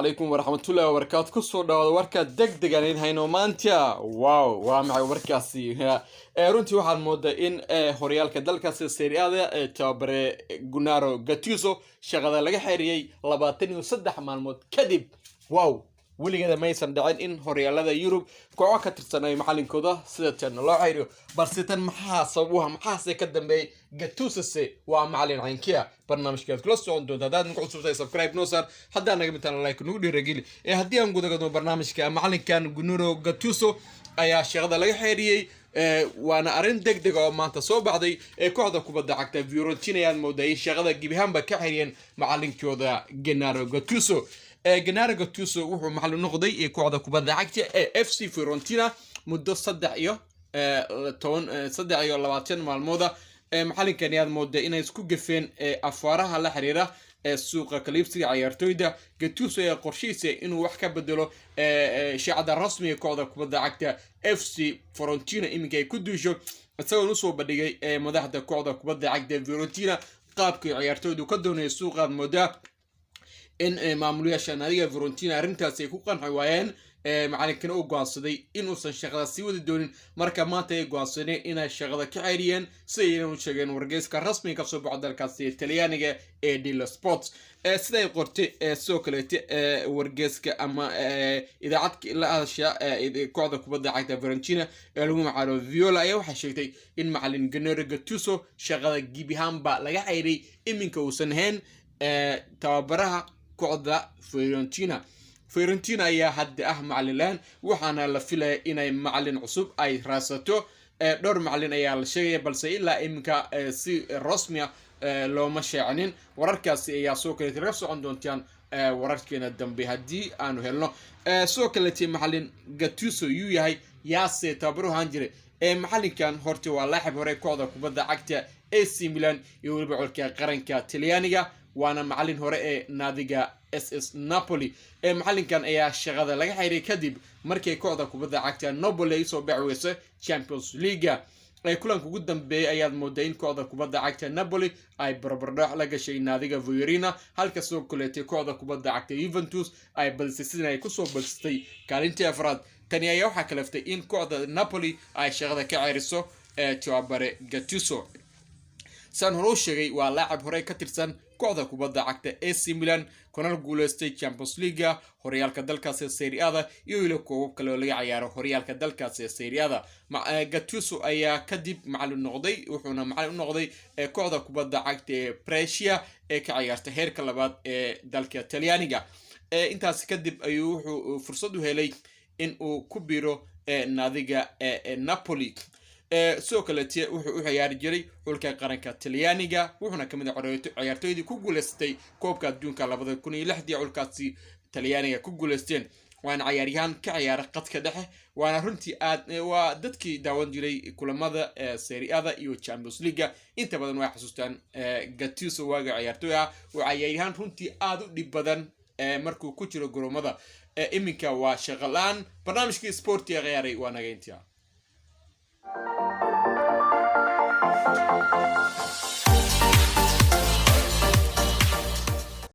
عليكم ورحمة الله وبركاته كسر دعوة وركة دق عن هينو مانتيا واو ومع وركاسي runtii waxaad moodaa in horyaalka dalkaasi Serie A tababare Gennaro Gattuso shaqada laga xiriyay 23 maalmood kadib wow weligeeda ma aysan dhicin in horyaalada Yurub kooxo ka tirsan ay macallinkooda sida tan loo xiriyo balse tan maxaa sababuha maxaa ka dambeeyay Gattuso waa macallin caynkiya barnaamijkaas kula socon doonta hadaad nagu cusubtahay subscribe noo saar haddii naga mitaan like nagu dhiirigeli haddii aan gudaha gadno barnaamijka macallinkan Gennaro Gattuso ayaa shaqada laga xiriyay وانا أرين دق أو ما تصوب بعضي كهذا كوبا عكتا فيورنتينا المودين شغلة جيبهم بكحرين معلن كذا جنارو غاتوسو جنارو غاتوسو وهو محل نقدي كهذا كوبا عكتا FC فيورنتينا مدة صدق تون صدق ولا باتين مع الموضة محل كان ياد مودة إنه يسكو جفين أفوارها على حريرة السوق كليبسي عيارتويدا Gattuso يا قرشيسي إنه وحكا بدلو شعار رسمي كودا كوبا عكتا FC فورنتينا إمكا يكدوشو تسوي نصو بدي مدحدا كودا كوبا عكتا فيورنتينا قابك عيارتويدا كدونا السوق المودا إن معمولية شنادية فيورنتينا رنتا سيكوكان حيوان macallin kan uu go'aansaday in uusan shaqada sii wadi doonin marka maanta ay go'aansadeen inay shaqada ka xiriyeen si ay u sheegeen wargeyska rasmiga ka soo baxay dalkaasi Talyaaniga ee Dilla Sport siday qortay soo kaleete wargeyska ama idaacadka la hadasha kooxda kubadda cagta Fiorentina ee lagu magacaabo Viola ayaa waxay sheegtay in macallin Gennaro Gattuso shaqada gibihaanba laga xiriyay iminka uusan hayn tababaraha kooxda Fiorentina ayaa hadda macallin laan waxaana la filayaa inay macallin cusub ay raasato dhowr macallin ayaa la sheegay balse ilaa iminka si rasmi ah looma sheecinin wararkaasi ayaa soo kale laga socon doontaan wararkeena dambe haddii aanu helno soo kale macallin Gattuso yuu yahay yaase tababaro han jiray macallinkan horta waa laaxib hore kooxda kubadda cagta AC Milan iyo waliba xulka qaranka Talyaaniga وانا معلن هراء ناديجا SS نابولي معلن كان ايا شغادة لغا حيري كدب مركي كوعدا كوبادا عكتا نابولي يسو بعويسة Champions League كلان كوغدن بي اياد مودين كوعدا كوبادا عكتا نابولي اي بربرداح لغا شي ناديجا فيورينا هالكا سو كوليتي كوعدا كوبادا عكتا يوفنتوس اي بلسيسين اي كسو بلستي كالنتي افراد تاني ايا وحا كلفتي ان كوعدا نابولي اي شغادة كعيرسو تواباري Gattuso سان هروشيغي ولاعب هراء كترسان kooxda kubadda cagta AC Milan kuna guuleystay Champions League horyaalka dalkaas Serie A iyo ilo koob kale oo laga ciyaaro horyaalka dalkaas Serie A Gattuso ayaa kadib macallin noqday wuxuuna macallin noqday kooxda kubadda cagta Brescia ee ka ciyaarta heerka labaad ee dalka Talyaaniga intaas kadib ayuu wuxuu fursad u helay in uu ku biiro naadiga Napoli soo kaleete wuxuu u ciyaari jiray xulka qaranka Talyaaniga wuxuuna kamid ah ciyaartoydii ku guuleystay koobka adduunka 2006 xulkaasi Talyaaniga ku guuleysteen waana ciyaaryahan ka ciyaara qadka dhexe waana runtii aad waa dadkii daawan jiray kulamada Serie A iyo Champions League inta badan way xasuustaan Gattuso waaga ciyaartoy ah oo ciyaaryahan runtii aad u dhib badan markuu ku jiro garoomada iminka waa shaqalaan barnaamijkii sportiga ciyaaray waa naga intaa